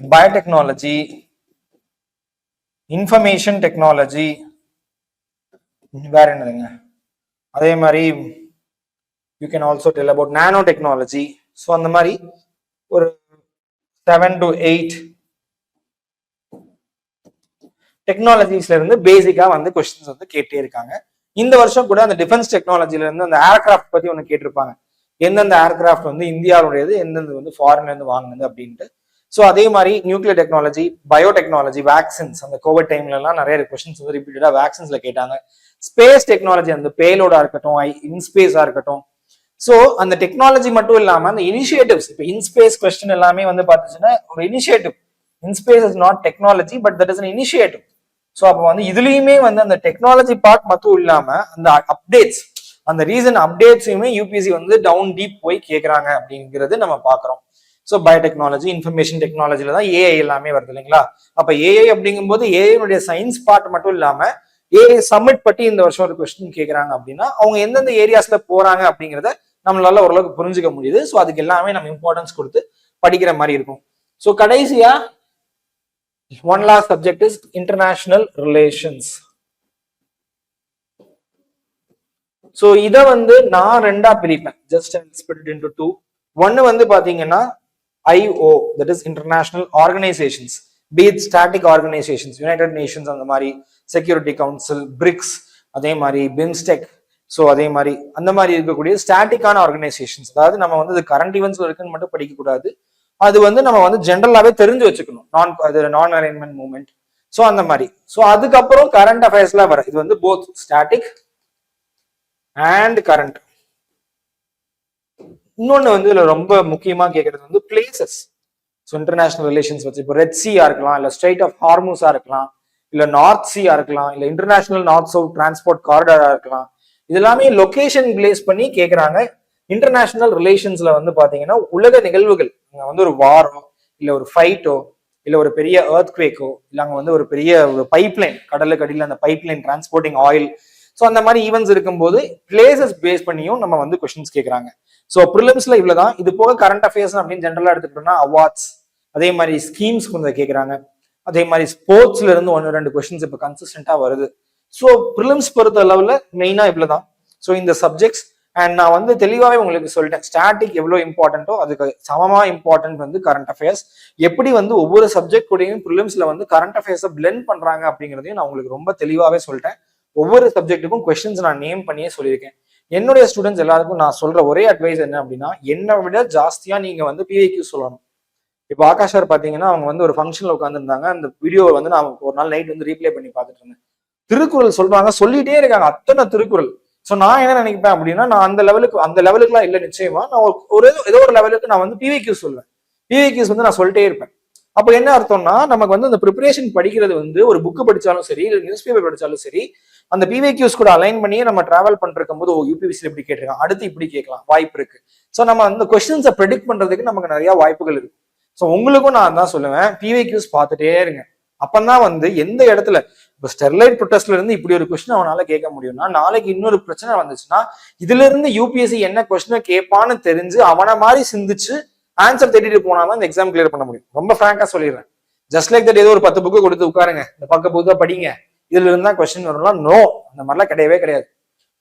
biotechnology, information technology, வேற என்னதுங்க, அதே மாதிரி you can also tell about nano technology. So அந்த மாதிரி ஒரு 7 to 8 டெக்னாலஜிஸ்ல இருந்து பேசிக்கா வந்து கொஸ்டின்ஸ் வந்து கேட்டே இருக்காங்க. இந்த வருஷம் கூட அந்த டிஃபென்ஸ் டெக்னாலஜில இருந்து அந்த ஏர்கிராஃப்ட் பத்தி ஒன்று கேட்டிருப்பாங்க. எந்தெந்த ஏர்கிராஃப்ட் வந்து இந்தியாவுடையது, எந்தெந்த வந்து ஃபாரின்ல இருந்து வாங்கினது அப்படின்ட்டு. ஸோ அதே மாதிரி நியூக்ளியர் டெக்னாலஜி, பயோடெக்னாலஜி, வேக்சின்ஸ், அந்த கோவிட் டைம்ல எல்லாம் நிறைய கொஸ்டின்ஸ் வந்து ரிப்பீட்டடா வேக்சின்ஸ்ல கேட்டாங்க. ஸ்பேஸ் டெக்னாலஜி, அந்த பேலோடா இருக்கட்டும், இன்ஸ்பேஸா இருக்கட்டும். ஸோ அந்த டெக்னாலஜி மட்டும் இல்லாம அந்த இனிஷியேட்டிவ்ஸ், இப்போ இன்ஸ்பேஸ் கொஸ்டின் எல்லாமே வந்து பார்த்துச்சுன்னா ஒரு initiative. IN-SPACe is not technology but that is an initiative. So அப்போ வந்து இதுலயுமே வந்து அந்த டெக்னாலஜி பார்ட் மட்டும் இல்லாம அந்த அப்டேட்ஸ், அந்த ரீசன் அப்டேட்ஸையுமே யூபிஎஸ்சி வந்து டவுன் டீப் போய் கேட்கறாங்க அப்படிங்கிறது நம்ம பாக்குறோம். ஸோ பயோடெக்னாலஜி, இன்ஃபர்மேஷன் டெக்னாலஜில தான் ஏஐ எல்லாமே வருது இல்லைங்களா. அப்ப ஏஐ அப்படிங்கும்போது ஏஐனுடைய சயின்ஸ் பார்ட் மட்டும் இல்லாம ஏஐ சப்மிட் பற்றி இந்த வருஷம் ஒரு கொஸ்டின் கேட்கறாங்க அப்படின்னா அவங்க எந்தெந்த ஏரியாஸ்ல போறாங்க அப்படிங்கிறத நம்மளால ஓரளவுக்கு புரிஞ்சுக்க முடியுது. ஸோ அதுக்கு எல்லாமே நம்ம இம்பார்ட்டன்ஸ் கொடுத்து படிக்கிற மாதிரி இருக்கும். ஸோ கடைசியா one last subject is international relations. So இதை வந்து நான் ரெண்டா பிரிப்பேன், ஜஸ்ட் ஸ்பிளிட் இன்டு டூ. ஒன்னு வந்து பாத்தீங்கன்னா IO, that is international organisations, be it static organisations, United Nations, அந்த மாதிரி செக்யூரிட்டி கவுன்சில், பிரிக்ஸ், அதே மாதிரி பிம்ஸ்டெக். ஸோ அதே மாதிரி அந்த மாதிரி இருக்கக்கூடிய ஸ்டாட்டிக்கான ஆர்கனைசேஷன்ஸ். அதாவது நம்ம வந்து அது கரண்ட் ஈவெண்ட்ஸ்ல இருக்குன்னு மட்டும் படிக்க கூடாது, அது வந்து நம்ம வந்து ஜென்ரலாவே தெரிஞ்சு வச்சுக்கணும். நான் அலைன்மெண்ட் மூவ்மெண்ட். ஸோ அந்த மாதிரி. ஸோ அதுக்கப்புறம் கரண்ட் அஃபேர்ஸ்ல வர இது வந்து போத் ஸ்டாட்டிக் அண்ட் கரண்ட். இன்னொன்னு வந்து இதுல ரொம்ப முக்கியமா கேட்கறது வந்து பிளேசஸ். ஸோ இன்டர்நேஷனல் ரிலேஷன்ஸ் வச்சு இப்போ ரெட் சீயா இருக்கலாம், இல்லை ஸ்ட்ரெயிட் ஆஃப் ஹார்மூஸா இருக்கலாம், இல்லை நார்த் சீயா இருக்கலாம், இல்லை இன்டர்நேஷனல் நார்த் சவுத் டிரான்ஸ்போர்ட் காரிடாரா இருக்கலாம். இது எல்லாமே லொகேஷன் பிளேஸ் பண்ணி கேட்குறாங்க. இன்டர்நேஷனல் ரிலேஷன்ஸ்ல வந்து பாத்தீங்கன்னா உலக நிகழ்வுகள், அங்க வந்து ஒரு வாரோ இல்லை ஒரு ஃபைட்டோ இல்லை ஒரு பெரிய எர்த் குவேக்கோ இல்லை அங்கே வந்து ஒரு பெரிய ஒரு பைப்லைன், கடலுக்கு அடியில் அந்த பைப்லைன் டிரான்ஸ்போர்ட்டிங் ஆயில், ஸோ அந்த மாதிரி ஈவெண்ட்ஸ் இருக்கும்போது பிளேசஸ் பேஸ் பண்ணியும் நம்ம வந்து கொஸ்டின்ஸ் கேட்குறாங்க. ஸோ ப்ரிலிம்ஸ்ல இவ்வளவுதான். இது போக கரண்ட் அஃபேர்ஸ் அப்படின்னு ஜென்ரலா எடுத்துக்கிட்டோம்னா அவார்ட்ஸ், அதே மாதிரி ஸ்கீம்ஸ் கொஞ்சம் கேட்குறாங்க, அதே மாதிரி ஸ்போர்ட்ஸ்ல இருந்து 1-2 கொஸ்டின்ஸ் இப்போ கன்சிஸ்டன்டா வருது. ஸோ ப்ரிலிம்ஸ் பொறுத்த அளவுல மெயினா இவ்வளவுதான். ஸோ இந்த சப்ஜெக்ட்ஸ் அண்ட் நான் வந்து தெளிவாகவே உங்களுக்கு சொல்லிட்டேன், ஸ்டாட்டிக் எவ்வளோ இம்பார்ட்டன்ட்டோ அதுக்கு சமமா இம்பார்ட்டன்ட் வந்து கரண்ட் அஃபேர்ஸ். எப்படி வந்து ஒவ்வொரு சப்ஜெக்ட் கூடயும் ப்ரிலிம்ஸ்ல வந்து கரண்ட் அஃபேர்ஸை பிளெண்ட் பண்றாங்க அப்படிங்கிறதையும் நான் உங்களுக்கு ரொம்ப தெளிவாகவே சொல்லிட்டேன். ஒவ்வொரு சப்ஜெக்ட்டுக்கும் கொஸ்டின்ஸ் நான் நேம் பண்ணியே சொல்லியிருக்கேன். என்னுடைய ஸ்டூடெண்ட்ஸ் எல்லாருக்கும் நான் சொல்ற ஒரே அட்வைஸ் என்ன அப்படின்னா, என்னை விட ஜாஸ்தியா நீங்க வந்து பிஐக்யூ சொல்லணும். இப்போ ஆகாஷ் சார் பாத்தீங்கன்னா அவங்க வந்து ஒரு ஃபங்க்ஷன்ல உட்காந்துருந்தாங்க. அந்த வீடியோவை வந்து நான் ஒரு நாள் நைட் வந்து ரீப்ளே பண்ணி பார்த்துட்டு இருந்தேன். திருக்குறள் சொல்றாங்க, சொல்லிட்டே இருக்காங்க, அத்தனை திருக்குறள். ஸோ நான் என்ன நினைப்பேன் அப்படின்னா, நான் அந்த லெவலுக்குலாம் இல்லை நிச்சயமா. நான் ஏதோ ஒரு லெவலுக்கு நான் வந்து பிவிக்யூ சொல்லுவேன். பிவிக்யூஸ் வந்து நான் சொல்லிட்டே இருப்பேன். அப்போ என்ன அர்த்தம்னா, நமக்கு வந்து அந்த ப்ரிப்பரேஷன் படிக்கிறது வந்து ஒரு புக்கு படிச்சாலும் சரி, இல்லை நியூஸ் பேப்பர் படிச்சாலும் சரி, அந்த பிவிக்யூஸ் கூட அலைன் பண்ணியே நம்ம டிராவல் பண்ணிருக்கும் போது யூபிஎஸ்சியில் இப்படி கேட்டிருக்காங்க, அடுத்து இப்படி கேட்கலாம், வாய்ப்பு இருக்கு. ஸோ நம்ம அந்த கொஸ்டின்ஸை ப்ரெடிக்ட் பண்றதுக்கு நமக்கு நிறைய வாய்ப்புகள் இருக்கு. ஸோ உங்களுக்கும் நான் தான் சொல்லுவேன், பிவிக்யூஸ் பார்த்துட்டே இருங்க. அப்பந்தான் வந்து எந்த இடத்துல இப்போ ஸ்டெர்லைட் ப்ரொட்டஸ்ட்ல இருந்து இப்படி ஒரு கொஸ்டின் அவனால கேட்க முடியும்னா, நாளைக்கு இன்னொரு பிரச்சனை வந்துச்சுன்னா இதுல இருந்து யூபிஎஸ்சி என்ன கொஸ்டினை கேட்பான்னு தெரிஞ்சு அவனை மாதிரி சிந்திச்சு ஆன்சர் தேடிட்டு போனாதான் இந்த எக்ஸாம் கிளியர் பண்ண முடியும். ரொம்ப ஃப்ராங்கா சொல்லிடுறேன். ஜஸ்ட் லைக் தட் ஏதோ ஒரு 10 புக்கு கொடுத்து உட்காருங்க, இந்த பக்க புக்கா படிங்க, இதுல இருந்தா கொஸ்டின் வரும்லாம், நோ, அந்த மாதிரிலாம் கிடையவே கிடையாது.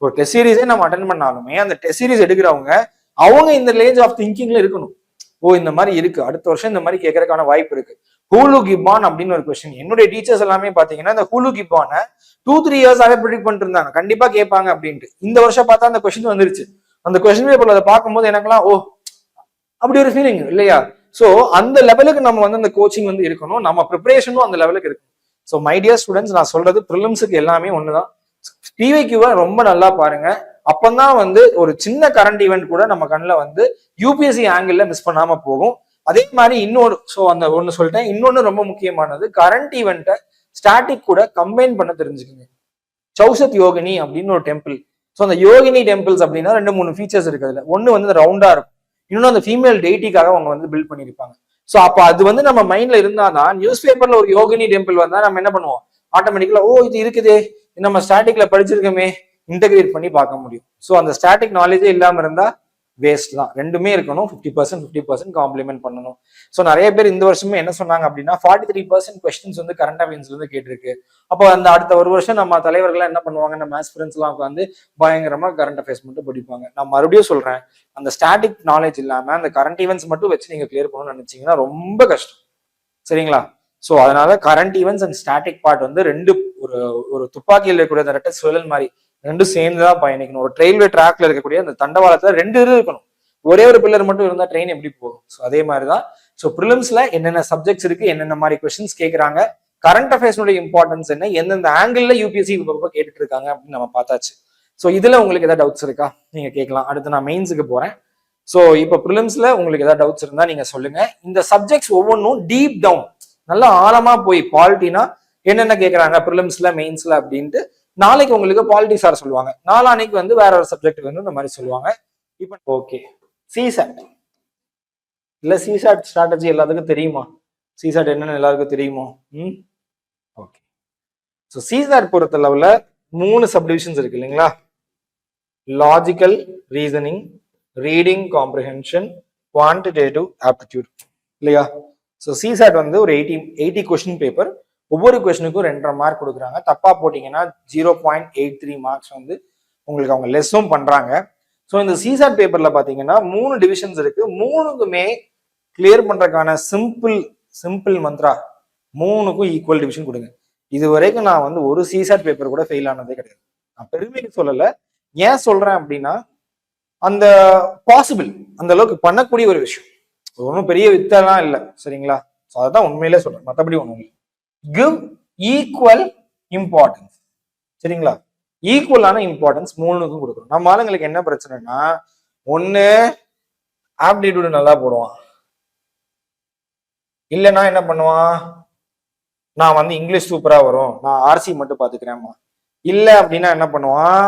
ஒரு டெஸ்ட் சீரீஸே நம்ம அட்டன் பண்ணாலுமே அந்த டெஸ்ட் சீரீஸ் எடுக்கிறவங்க அவங்க இந்த ரேஞ்ச் ஆஃப் திங்கிங்ல இருக்கணும். ஓ இந்த மாதிரி இருக்கு, அடுத்த வருஷம் இந்த மாதிரி கேட்கறதுக்கான வாய்ப்பு இருக்கு. ஹூலு கிப்பான் அப்படின்னு ஒரு கொஸ்டின், என்னுடைய டீச்சர்ஸ் எல்லாமே பாத்தீங்கன்னா இந்த ஹூலு கிப்பான 2-3 இயர்ஸாவே ப்ரிடிக்ட் பண்ணிட்டு இருந்தாங்க, கண்டிப்பா கேட்பாங்க அப்படின்ட்டு. இந்த வருஷம் பார்த்தா அந்த கொஸ்டின் வந்துருச்சு. அந்த கொஸ்டின் பேப்பர்ல அதை பார்க்கும்போது எனக்குலாம் ஓ அப்படி ஒரு ஃபீலிங் இல்லையா? சோ அந்த லெவலுக்கு நம்ம வந்து அந்த கோச்சிங் வந்து இருக்கணும், நம்ம ப்ரிப்பரேஷனும் அந்த லெவலுக்கு இருக்கணும். ஸோ மை டியர் ஸ்டூடெண்ட்ஸ், நான் சொல்றது ப்ரிலிம்ஸுக்கு எல்லாமே ஒண்ணுதான். பிவைக்யூவை ரொம்ப நல்லா பாருங்க. அப்பதான் வந்து ஒரு சின்ன கரண்ட் ஈவெண்ட் கூட நம்ம கண்ணில் வந்து யூபிஎஸ்சி ஆங்கிள் மிஸ் பண்ணாம போகும். அதே மாதிரி இன்னொரு, ஸோ அந்த ஒன்று சொல்லிட்டேன். இன்னொன்னு ரொம்ப முக்கியமானது, கரண்ட் ஈவெண்ட்டை ஸ்டாட்டிக் கூட கம்பைன் பண்ண தெரிஞ்சுக்கோங்க. சௌசத் யோகினி அப்படின்னு ஒரு டெம்பிள். ஸோ அந்த யோகினி டெம்பிள்ஸ் அப்படின்னா 2-3 ஃபீச்சர்ஸ் இருக்கு. அதுல ஒன்று வந்து ரவுண்டா இருக்கும், இன்னொன்று அந்த ஃபீமேல் டெய்ட்டிக்காக அவங்க வந்து பில்ட் பண்ணியிருப்பாங்க. ஸோ அப்போ அது வந்து நம்ம மைண்ட்ல இருந்தாதான் நியூஸ் பேப்பர்ல ஒரு யோகினி டெம்பிள் வந்தா நம்ம என்ன பண்ணுவோம், ஆட்டோமேட்டிக்கலா ஓ இது இருக்குதே, நம்ம ஸ்டாட்டிக்ல படிச்சிருக்கோமே, இன்டகிரேட் பண்ணி பார்க்க முடியும். ஸோ அந்த ஸ்டாட்டிக் நாலேஜே இல்லாம இருந்தா வேஸ்ட் தான். ரெண்டுமே இருக்கணும், 50% காம்ப்ளிமெண்ட் பண்ணணும். ஸோ நிறைய பேர் இந்த வருஷமே என்ன சொன்னாங்க அப்படின்னா 43% கொஸ்டின்ஸ் வந்து கரண்ட் அஃபேர்ஸ்ல இருந்து கேட்டிருக்கு. அப்போ அந்த அடுத்த ஒரு வருஷம் நம்ம தலைவர்கள் என்ன பண்ணுவாங்க, நம்ம மேத்ஸ் ஃப்ரெண்ட்ஸ் எல்லாம் உட்காந்து பயங்கரமா கரண்ட் அஃபேர்ஸ் மட்டும் படிப்பாங்க. நான் மறுபடியும் சொல்றேன், அந்த ஸ்டாட்டிக் நாலேஜ் இல்லாம அந்த கரண்ட் ஈவெண்ட்ஸ் மட்டும் வச்சு நீங்க கிளியர் பண்ணணும்னு நினைச்சீங்கன்னா ரொம்ப கஷ்டம். சரிங்களா? ஸோ அதனால current events and static part வந்து ரெண்டு ஒரு துப்பாக்கியில் இருக்கக்கூடிய ரெட்டை சுழல் மாதிரி ரெண்டும் சேர்ந்துதான் பயணிக்கணும். ஒரு ரயில்வே ட்ராக்ல இருக்கக்கூடிய அந்த தண்டவாளத்துல 2 இது இருக்கணும். ஒரே ஒரு பில்லர் மட்டும் இருந்தா ட்ரெயின் எப்படி போகும்? ஸோ அதே மாதிரிதான். ஸோ ப்ரிலிம்ஸ்ல என்னென்ன சப்ஜெக்ட்ஸ் இருக்கு, என்னென்ன மாதிரி கொஸ்டின்ஸ் கேட்கறாங்க, கரண்ட் அஃபேர்ஸ்னுடைய இம்பார்ட்டன்ஸ் என்ன, எந்தெந்த ஆங்கிள் யூபிஎஸ்சி கேட்டுட்டு இருக்காங்க அப்படின்னு நம்ம பார்த்தாச்சு. ஸோ இதுல உங்களுக்கு ஏதாவது டவுட்ஸ் இருக்கா நீங்க கேட்கலாம். அடுத்து நான் மெயின்ஸுக்கு போறேன். ஸோ இப்போ ப்ரிலிம்ஸ்ல உங்களுக்கு ஏதாவது டவுட்ஸ் இருந்தா நீங்க சொல்லுங்க. இந்த சப்ஜெக்ட்ஸ் ஒவ்வொன்றும் டீப் டவுன் நல்லா ஆழமா போய் பாலிட்டினா என்னென்ன கேட்கறாங்க ப்ரிலிம்ஸ்ல மெயின்ஸ்ல அப்படின்ட்டு நாளைக்கு உங்களுக்கு பாலிட்டி சார் சொல்லுவாங்க, நாளானைக்கு வந்து வேற ஒரு சப்ஜெக்ட் வந்து இந்த மாதிரி சொல்லுவாங்க. இப்போ ஓகே, சிசாட் இல்ல சிசாட் ஸ்ட்ராட்டஜி எல்லாத்துக்கும் தெரியுமா? சிசாட் என்னன்னு எல்லாருக்கும் தெரியுமோ? ஓகே. ஸோ சிசாட் பொறுத்த லெவல்ல 3 சப்டிவிஷன்ஸ் இருக்கு இல்லைங்களா? Logical reasoning, reading comprehension, quantitative aptitude இல்லையா? ஸோ சிசாட் வந்து ஒரு 80 கொஸ்டின் பேப்பர். ஒவ்வொரு கொஸ்டினுக்கும் 2.5 மார்க் கொடுக்குறாங்க. தப்பா போட்டீங்கன்னா 0.83 மார்க்ஸ் வந்து உங்களுக்கு அவங்க லெஸ்ஸும் பண்றாங்க. ஸோ இந்த சிசாட் பேப்பர்ல பாத்தீங்கன்னா 3 டிவிஷன்ஸ் இருக்கு. 3க்குமே கிளியர் பண்றதுக்கான சிம்பிள் மந்த்ரா 3க்கும் ஈக்குவல் டிவிஷன் கொடுங்க. இது வரைக்கும் நான் வந்து ஒரு சிசாட் பேப்பர் கூட ஃபெயில் ஆனதே கிடையாது. நான் பெருமைக்கு சொல்லல. ஏன் சொல்றேன் அப்படின்னா, அந்த பாசிபிள் அந்த அளவுக்கு பண்ணக்கூடிய ஒரு விஷயம், ஒன்றும் பெரிய வித்தெல்லாம் இல்லை. சரிங்களா? ஸோ அதான் உண்மையிலே சொல்றேன், மற்றபடி ஒன்றும் இல்லை. Give equal importance. சரிங்களா? ஈக்குவலான இம்பார்ட்டன்ஸ் 3க்கும் கொடுக்கணும். நம்ம ஆளுங்களுக்கு என்ன பிரச்சனைனா, ஒண்ணு ஆப்டிடியூட் நல்லா போடுவான், இல்லைன்னா என்ன பண்ணுவான், நான் வந்து இங்கிலீஷ் சூப்பரா வரும், நான் ஆர்சி மட்டும் பாத்துக்கிறேன்மா. இல்ல அப்படின்னா என்ன பண்ணுவான்,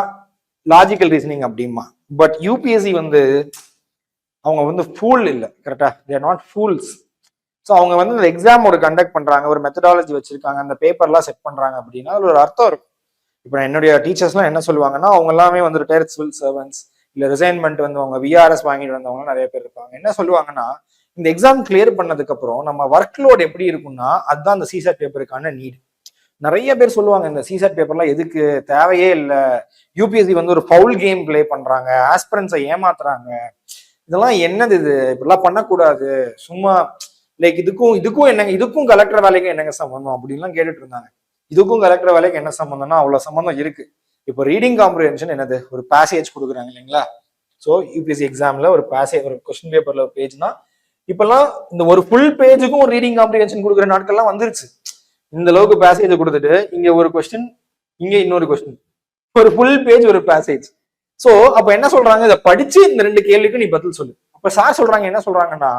லாஜிக்கல் ரீசனிங் அப்படிமா. பட் யூபிஎஸ்சி வந்து அவங்க வந்து ஃபூல் இல்லை, கரெக்டா? தேர் நாட் ஃபூல்ஸ். ஸோ அவங்க வந்து இந்த எக்ஸாம் ஒரு கண்டக்ட் பண்றாங்க, ஒரு மெத்தடாலஜி வச்சிருக்காங்க, அந்த பேப்பர்லாம் செட் பண்றாங்க அப்படின்னா அது ஒரு அர்த்தம் இருக்கும். இப்போ என்னுடைய டீச்சர்ஸ்லாம் என்ன சொல்லுவாங்கன்னா, அவங்க எல்லாமே வந்து ரிட்டையர்ட் சிவில் சர்வன்ஸ், இல்ல ரிசைன்மெண்ட் வந்து அவங்க விஆர்எஸ் வாங்கிட்டு வந்தவங்க நிறைய பேர் இருப்பாங்க. என்ன சொல்லுவாங்கன்னா, இந்த எக்ஸாம் கிளியர் பண்ணதுக்கு அப்புறம் நம்ம ஒர்க் லோட் எப்படி இருக்கும்னா அதுதான் அந்த சிசெட் பேப்பருக்கான நீட். நிறைய பேர் சொல்லுவாங்க இந்த சிசெட் பேப்பர்லாம் எதுக்கு, தேவையே இல்லை, யூபிஎஸ்சி வந்து ஒரு ஃபவுல் கேம் பிளே பண்றாங்க, ஆஸ்பிரன்ஸை ஏமாத்துறாங்க, இதெல்லாம் என்னது, இது இப்படிலாம் பண்ணக்கூடாது, சும்மா லைக் இதுக்கும் என்னங்க, இதுக்கும் கலெக்டர் வேலைக்கும் என்னங்க சம்பந்தம் அப்படின்லாம் கேட்டுட்டு இருந்தாங்க. இதுக்கும் கலெக்டர் வேலைக்கு என்ன சம்பந்தம்னா அவ்வளவு சம்பந்தம் இருக்கு. இப்போ ரீடிங் காம்ப்ரிஹென்ஷன் என்னது, ஒரு பேசேஜ் கொடுக்குறாங்க இல்லைங்களா? ஸோ யூபிஎஸ்சி எக்ஸாம்ல ஒரு பேசேஜ், ஒரு கொஸ்டின் பேப்பர்ல ஒரு பேஜ்னா இப்பெல்லாம் இந்த ஒரு ஃபுல் பேஜுக்கும் ஒரு ரீடிங் காம்ப்ரிஹென்ஷன் கொடுக்குற நாட்கள்லாம் வந்துருச்சு. இந்த அளவுக்கு பேசேஜ் கொடுத்துட்டு இங்க ஒரு கொஸ்டின், இங்க இன்னொரு கொஸ்டின், ஒரு ஃபுல் பேஜ் ஒரு பேசேஜ். சோ அப்ப என்ன சொல்றாங்க, இதை படிச்சு இந்த 2 கேள்விக்கு நீ பதில் சொல்லு. அப்ப சார் சொல்றாங்க, என்ன சொல்றாங்கன்னா,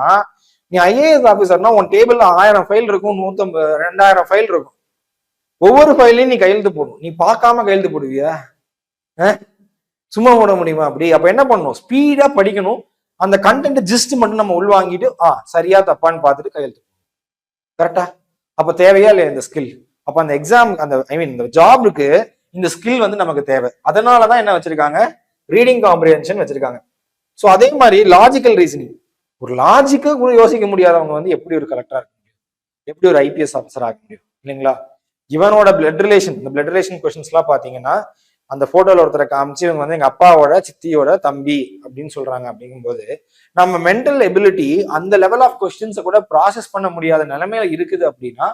நீ ஐஏஎஸ் ஆபீசர்னா உன் டேபிள்ல 1000 ஃபைல் இருக்கும், 150 2000 ஃபைல் இருக்கும், ஒவ்வொரு ஃபைலையும் நீ கையெழுத்து போடணும். நீ பார்க்காம கையெழுத்து போடுவியா? சும்மா போட முடியுமா அப்படி? அப்ப என்ன பண்ணணும், ஸ்பீடா படிக்கணும், அந்த கண்டென்ட் ஜிஸ்ட் மட்டும் நம்ம உள்வாங்கிட்டு சரியா தப்பான்னு பார்த்துட்டு கையெழுத்து, கரெக்டா? அப்ப தேவையா இல்லையா இந்த ஸ்கில்? அப்ப அந்த எக்ஸாம், அந்த ஐ மீன் இந்த ஜாபுக்கு இந்த ஸ்கில் வந்து நமக்கு தேவை. அதனாலதான் என்ன வச்சிருக்காங்க, ரீடிங் காம்ப்ரிஹென்ஷன் வச்சிருக்காங்க. ஸோ அதே மாதிரி லாஜிக்கல் ரீசனிங், ஒரு லாஜிக்கா கூட யோசிக்க முடியாதவங்க வந்து எப்படி ஒரு கலெக்டரா இருக்க முடியும், எப்படி ஒரு ஐபிஎஸ் ஆஃபீஸர் ஆக முடியும் இல்லைங்களா? இவனோட பிளட் ரிலேஷன், இந்த பிளட் ரிலேஷன் கொஸ்டின்ஸ் எல்லாம் பாத்தீங்கன்னா, அந்த போட்டோல ஒருத்தரை காமிச்சு இவங்க வந்து எங்க அப்பாவோட சித்தியோட தம்பி அப்படின்னு சொல்றாங்க. அப்படிங்கும்போது நம்ம மென்டல் எபிலிட்டி அந்த லெவல் ஆஃப் கொஸ்டின்ஸை கூட ப்ராசஸ் பண்ண முடியாத நிலைமையில இருக்குது அப்படின்னா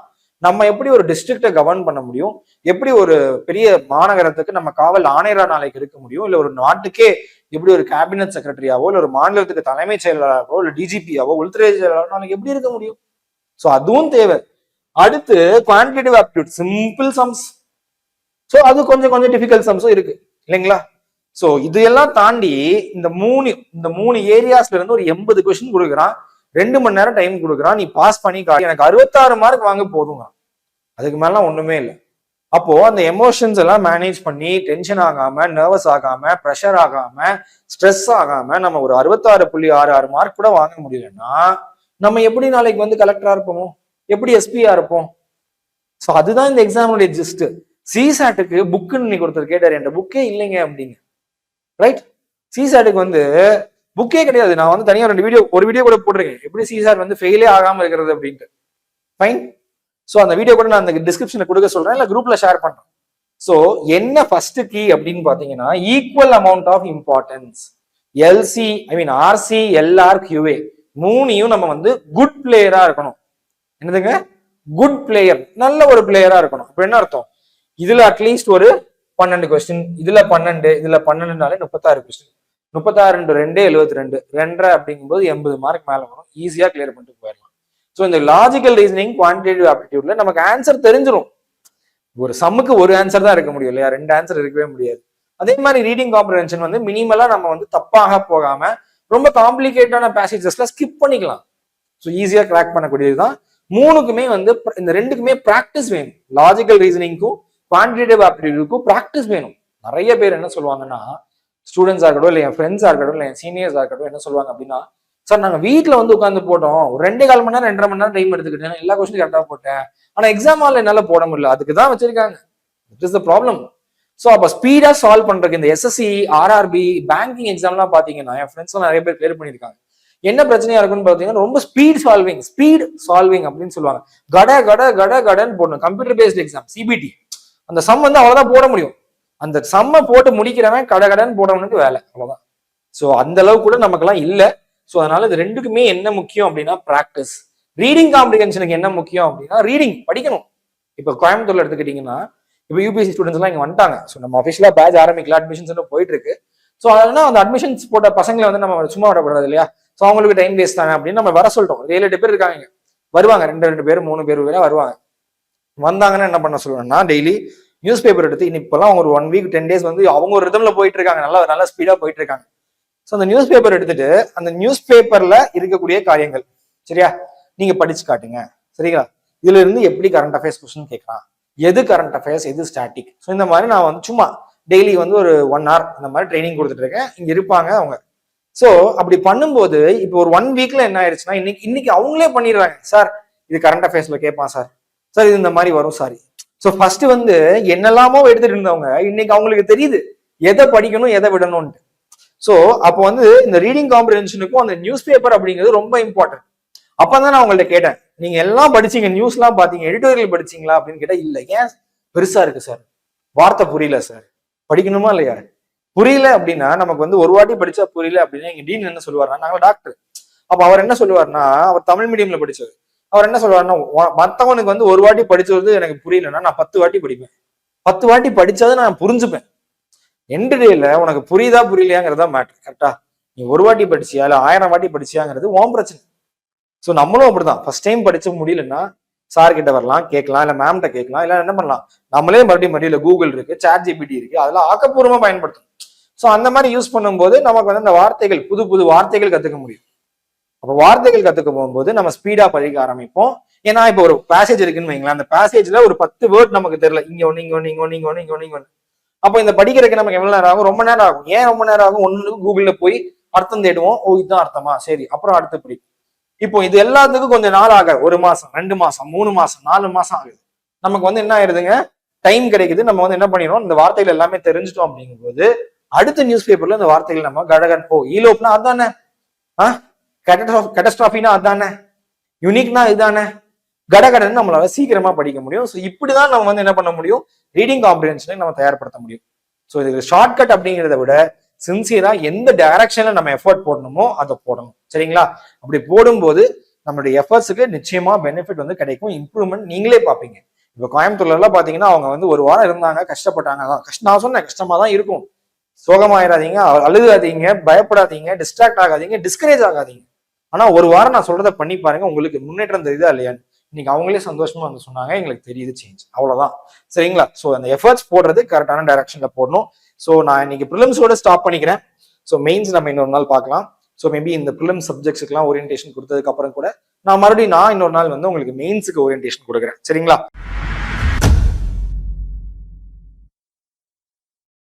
நம்ம எப்படி ஒரு டிஸ்ட்ரிக்டை கவர்ன் பண்ண முடியும், எப்படி ஒரு பெரிய மாநகரத்துக்கு நம்ம காவல் ஆணையரா நாளைக்கு இருக்க முடியும், இல்ல ஒரு நாட்டுக்கே எப்படி ஒரு கேபினட் செக்ரட்டரியாவோ, இல்ல ஒரு மாநிலத்துக்கு தலைமைச் செயலராகவோ, இல்ல டிஜிபியாவோ, உள்துறை செயலாளரோ நாளைக்கு எப்படி இருக்க முடியும்? ஸோ அதுவும் தேவை. அடுத்து quantitative aptitude, simple sums. So அது கொஞ்சம் கொஞ்சம் டிஃபிகல்ட் சம்ஸும் இருக்கு இல்லைங்களா? ஸோ இதையெல்லாம் தாண்டி இந்த மூணு ஏரியாஸ்ல இருந்து ஒரு 80 கொஸ்டின் கொடுக்குறான், 2 மணி நேரம் டைம் கொடுக்குறான், நீ பாஸ் பண்ணி எனக்கு 66 மார்க் வாங்க போதுங்க, அதுக்கு மேல ஒண்ணுமே இல்லை. அப்போ அந்த எமோஷன்ஸ் எல்லாம் மேனேஜ் பண்ணி டென்ஷன் ஆகாம, நர்வஸ் ஆகாம, ப்ரெஷர் ஆகாம, ஸ்ட்ரெஸ் ஆகாம நம்ம ஒரு 66.66 மார்க் கூட வாங்க முடியலன்னா நம்ம எப்படி நாளைக்கு வந்து கலெக்டரா இருப்போமோ, எப்படி எஸ்பியா இருப்போம்? ஸோ அதுதான் இந்த எக்ஸாமுடைய ஜிஸ்ட். சிசாட்டுக்கு புக்குன்னு இன்னைக்கு ஒருத்தர் கேட்டாரு, என் புக்கே இல்லைங்க அப்படின்னு, ரைட்? சிசாட்டுக்கு வந்து புக்கே கிடையாது. நான் வந்து தனியாக ஒரு வீடியோ கூட போட்டிருக்கேன், எப்படி சிசாட் வந்து ஃபெயிலே ஆகாம இருக்கிறது அப்படின்ட்டு. ஃபைன். ஸோ அந்த வீடியோ கூட நான் அந்த டிஸ்கிரிப்ஷன்ல கொடுக்க சொல்றேன், இல்லை குரூப்ல ஷேர் பண்றேன். ஸோ என்ன ஃபர்ஸ்ட் கீ அப்படின்னு பாத்தீங்கன்னா, equal amount of importance. LC, I mean RC, LR, QA மூணையும் நம்ம வந்து குட் பிளேயரா இருக்கணும். என்னதுங்க? குட் பிளேயர், நல்ல ஒரு பிளேயரா இருக்கணும். இப்போ என்ன அர்த்தம், இதுல அட்லீஸ்ட் ஒரு 12 கொஸ்டின், இதுல 12, இதுல 12 36 கொஸ்டின், 36 × 2 72, 2.5 அப்படிங்கும்போது 80 மார்க் மேல வரும், ஈஸியா கிளியர் பண்ணிட்டு போயிடலாம். ஸோ இந்த லாஜிக்கல் ரீசனிங், குவான்டிடேட்டிவ் ஆப்டிடியூட்ல நமக்கு ஆன்சர் தெரிஞ்சிடும். ஒரு சம்முக்கு ஒரு ஆன்சர் தான் இருக்க முடியும் இல்லையா, 2 ஆன்சர் இருக்கவே முடியாது. அதே மாதிரி ரீடிங் காம்ப்ரிஹென்ஷன் வந்து மினிமலா நம்ம வந்து தப்பாக போகாம ரொம்ப காம்ப்ளிகேட்டான பேசேஜஸ்ல ஸ்கிப் பண்ணிக்கலாம். ஸோ ஈஸியா கிராக் பண்ணக்கூடியதுதான். மூணுக்குமே வந்து இந்த 2க்குமே ப்ராக்டிஸ் வேணும். லாஜிக்கல் ரீசனிங்க்கும் குவான்டிடேட்டிவ் ஆப்டிடியூடுக்கும் ப்ராக்டிஸ் வேணும். நிறைய பேர் என்ன சொல்லுவாங்கன்னா, ஸ்டூடெண்ட்ஸா இருக்கட்டும், இல்லை என் ஃப்ரெண்ட்ஸா இருக்கட்டும், இல்லை என் சீனியர்ஸா இருக்கட்டும், என்ன சொல்லுவாங்க அப்படின்னா, சார் நாங்க வீட்டுல வந்து உட்காந்து போட்டோம், ஒரு 2.25 மணி நேரம் 2.5 மணி நேரம் டைம் எடுத்துக்கிட்டேன், எல்லா கொஸ்டின் கரெக்டா போட்டேன், ஆனா எக்ஸாம் ஹால்ல என்னால போட முடியல, அதுக்கு தான் வச்சிருக்காங்க. It is the problem. So அப்ப ஸ்பீடா சால்வ் பண்றதுக்கு இந்த எஸ்எஸ்சி, ஆர்ஆர்பி, பேங்கிங் எக்ஸாம்லாம் பாத்தீங்கன்னா என் ஃப்ரெண்ட்ஸ் நிறைய பேர் கிளியர் பண்ணிருக்காங்க. என்ன பிரச்சனையா இருக்குன்னு பாத்தீங்கன்னா, ரொம்ப ஸ்பீட் சால்விங் அப்படின்னு சொல்லுவாங்க. கடன்னு போடணும். கம்ப்யூட்டர் பேஸ்ட் எக்ஸாம், சிபிடி, அந்த சம் வந்து அவ்வளவுதான் போட முடியும். அந்த சம்மை போட்டு முடிக்கிறவன் கடன்னு போடவனுக்கு வேலை, அவ்வளவுதான். ஸோ அந்த அளவு கூட நமக்கெல்லாம் இல்லை. ஸோ அதனால இது 2க்குமே என்ன முக்கியம் அப்படின்னா பிராக்டிஸ். ரீடிங் காம்ப்ரிஹென்ஷனுக்கு என்ன முக்கியம் அப்படின்னா ரீடிங் படிக்கணும். இப்போ கோயம்புத்தூர்ல எடுத்துக்கிட்டீங்கன்னா, இப்போ யூபிஎஸ்சி ஸ்டூடெண்ட்ஸ் எல்லாம் இங்க வந்துட்டாங்க. ஸோ நம்ம அஃபிஷியலா பேட்ச் ஆரம்பிக்கல, அட்மிஷன்ஸ் போயிட்டு இருக்கு. ஸோ அதனால அந்த அட்மிஷன்ஸ் போட்ட பசங்களை வந்து நம்ம சும்மா விடக்கூடாது இல்லையா? ஸோ அவங்களுக்கு டைம் வேஸ்ட் தானே அப்படின்னு நம்ம வர சொல்லிட்டோம். 7-8 பேர் இருக்காங்க, வருவாங்க, 2 பேர் 3 பேர் வருவாங்க. வந்தாங்கன்னா என்ன பண்ண சொல்லுவேன்னா, டெய்லி நியூஸ் பேப்பர் எடுத்து, இப்பெல்லாம் அவங்க ஒரு 1 வீக் 10 டேஸ் வந்து அவங்க ஒரு ரிதம்ல போயிட்டு இருக்காங்க, நல்லா ஸ்பீடா போயிட்டு இருக்காங்க. ஸோ அந்த நியூஸ் பேப்பர் எடுத்துட்டு அந்த நியூஸ் பேப்பர்ல இருக்கக்கூடிய காரியங்கள் சரியா நீங்க படிச்சு காட்டுங்க. சரிங்களா? இதுல இருந்து எப்படி கரண்ட் அஃபேர்ஸ் கொஸ்டின் கேட்கறான், எது கரண்ட் அஃபேர்ஸ், எது ஸ்டாட்டிக். ஸோ இந்த மாதிரி நான் வந்து சும்மா டெய்லி வந்து ஒரு 1 hour இந்த மாதிரி ட்ரைனிங் கொடுத்துட்டு இருக்கேன். இங்க இருப்பாங்க அவங்க. ஸோ அப்படி பண்ணும்போது இப்போ ஒரு 1 weekல என்ன ஆயிடுச்சுன்னா, இன்னைக்கு அவங்களே பண்ணிடுறாங்க. சார் இது கரண்ட் அஃபேர்ஸ்ல கேட்பான் சார், சார் இது இந்த மாதிரி வரும் சாரி. ஸோ ஃபர்ஸ்ட் வந்து என்னெல்லாமோ எடுத்துட்டு இருந்தவங்க இன்னைக்கு அவங்களுக்கு தெரியுது எதை படிக்கணும் எதை விடணும்ட்டு. ஸோ அப்போ வந்து இந்த ரீடிங் காம்ப்ரிஹென்ஷனுக்கும் அந்த நியூஸ் பேப்பர் அப்படிங்கிறது ரொம்ப இம்பார்ட்டன்ட். அப்பதான் நான் உங்கள்ட்ட கேட்டேன், நீங்க எல்லாம் படிச்சீங்க, நியூஸ் எல்லாம் பாத்தீங்க, எடிட்டோரியல் படிச்சீங்களா அப்படின்னு கேட்டா இல்ல. ஏன்? பெருசா இருக்கு சார், வார்த்தை புரியல சார். படிக்கணுமா இல்லையா? புரியல அப்படின்னா நமக்கு வந்து ஒரு வாட்டி படிச்சா புரியல அப்படின்னா எங்க டீன் என்ன சொல்லுவாருன்னா, நாங்க டாக்டர், அப்ப அவர் என்ன சொல்லுவாருன்னா, அவர் தமிழ் மீடியம்ல படிச்சவர், அவர் என்ன சொல்லுவாருன்னா, மத்தவனுக்கு வந்து ஒரு வாட்டி படிச்சது எனக்கு புரியலன்னா நான் 10 வாட்டி படிப்பேன். 10 வாட்டி படிச்சதை நான் புரிஞ்சுப்பேன். எண்டு டேல உனக்கு புரியுதா புரியலையாங்கிறதா மேட்டர். கரெக்டா? நீ ஒரு வாட்டி படிச்சியா இல்ல 1000 வாட்டி படிச்சியாங்கிறது உன் பிரச்சனை. ஸோ நம்மளும் அப்படிதான். ஃபர்ஸ்ட் டைம் படிச்ச முடியலன்னா சார் கிட்ட வரலாம், கேட்கலாம், இல்ல மேம்கிட்ட கேட்கலாம், இல்ல என்ன பண்ணலாம், நம்மளே மறுபடியும் கூகுள் இருக்கு, சாட் ஜிபிடி இருக்கு, அதெல்லாம் ஆக்கப்பூர்வமா பயன்படுத்தும். ஸோ அந்த மாதிரி யூஸ் பண்ணும்போது நமக்கு வந்து அந்த வார்த்தைகள், புது புது வார்த்தைகள் கத்துக்க முடியும். அப்போ வார்த்தைகள் கத்துக்க போகும்போது நம்ம ஸ்பீடா படிக்க ஆரம்பிப்போம். ஏன்னா இப்போ ஒரு பேசேஜ் இருக்குன்னு வைங்களேன், அந்த பேசேஜ்ல ஒரு 10 வேர்ட் நமக்கு தெரியல, இங்க ஒண்ணு இங்க ஒண்ணு இங்க ஒண்ணு இங்க ஒண்ணு இங்க ஒண்ணு இங்க ஒண்ணு. அப்போ இந்த படிக்கிறதுக்கு நமக்கு எவ்வளவு நேரம் ஆகும்? ரொம்ப நேரம் ஆகும். ஏன் ரொம்ப நேரம் ஆகும்? ஒண்ணு கூகுள்ல போய் அர்த்தம் தேடுவோம், ஓ இதுதான் அர்த்தமா, சரி அப்புறம் அடுத்து படி. இப்போ இது எல்லாத்துக்கும் கொஞ்சம் நாள் ஆக, 1 மாசம் 2 மாசம் 3 மாசம் 4 மாசம் ஆகுது. நமக்கு வந்து என்ன ஆயிருதுங்க, டைம் கிடைக்குது. நம்ம வந்து என்ன பண்ணிடுறோம், இந்த வார்த்தைகள் எல்லாமே தெரிஞ்சுட்டோம். அப்படிங்கும்போது அடுத்த நியூஸ் பேப்பர்ல இந்த வார்த்தைகள் நம்ம கடகன், ஓ ஈலோப்னா அதானே, கேட்டஸ்ட்ராஃபினா அதானே, யூனிக்னா இதுதானே, கடகடன் நம்மளால சீக்கிரமா படிக்க முடியும். ஸோ இப்படிதான் நம்ம வந்து என்ன பண்ண முடியும், ரீடிங் காம்ப்ரிஹென்ஷனை நம்ம தயார்படுத்த முடியும். ஸோ இதுக்கு ஷார்ட்கட் அப்படிங்கிறத விட சின்சியரா எந்த டைரக்ஷன்ல நம்ம எஃபர்ட் போடணுமோ அதை போடணும். சரிங்களா? அப்படி போடும்போது நம்மளுடைய எஃபர்ட்ஸுக்கு நிச்சயமா பெனிஃபிட் வந்து கிடைக்கும், இம்ப்ரூவ்மெண்ட் நீங்களே பார்ப்பீங்க. இப்போ கோயம்புத்தூர்ல எல்லாம் பாத்தீங்கன்னா அவங்க வந்து 1 வாரம் இருந்தாங்க, கஷ்டப்பட்டாங்க. நான் சொன்னேன் கஷ்டமா தான் இருக்கும், சோகமாயிடாதீங்க, அழுகாதீங்க, பயப்படாதீங்க, டிஸ்ட்ராக்ட் ஆகாதீங்க, டிஸ்கரேஜ் ஆகாதீங்க. ஆனா 1 வாரம் நான் சொல்றதை பண்ணி பாருங்க, உங்களுக்கு முன்னேற்றம் தெரியுதா இல்லையான்னு. இன்னைக்கு அவங்களே சந்தோஷமா வந்து சொன்னாங்க, எங்களுக்கு தெரியுது சேஞ்ச், அவ்வளவுதான். சரிங்களா? ஸோ அந்த எஃபர்ட்ஸ் போடுறது கரெக்டான டைரக்ஷன்ல போடணும். ஸோ நான் இன்னைக்கு ப்ரிலிம்ஸோட ஸ்டாப் பண்ணிக்கிறேன். ஸோ மெயின்ஸ் நம்ம இன்னொரு நாள் பார்க்கலாம். ஸோ மேபி இந்த ப்ரிலிம் சப்ஜெக்ட்ஸ்க்குலாம் ஓரியன்டேஷன் கொடுத்ததுக்கு அப்புறம் கூட நான் இன்னொரு நாள் வந்து உங்களுக்கு மெயின்ஸுக்கு ஓரியன்டேஷன் கொடுக்குறேன். சரிங்களா?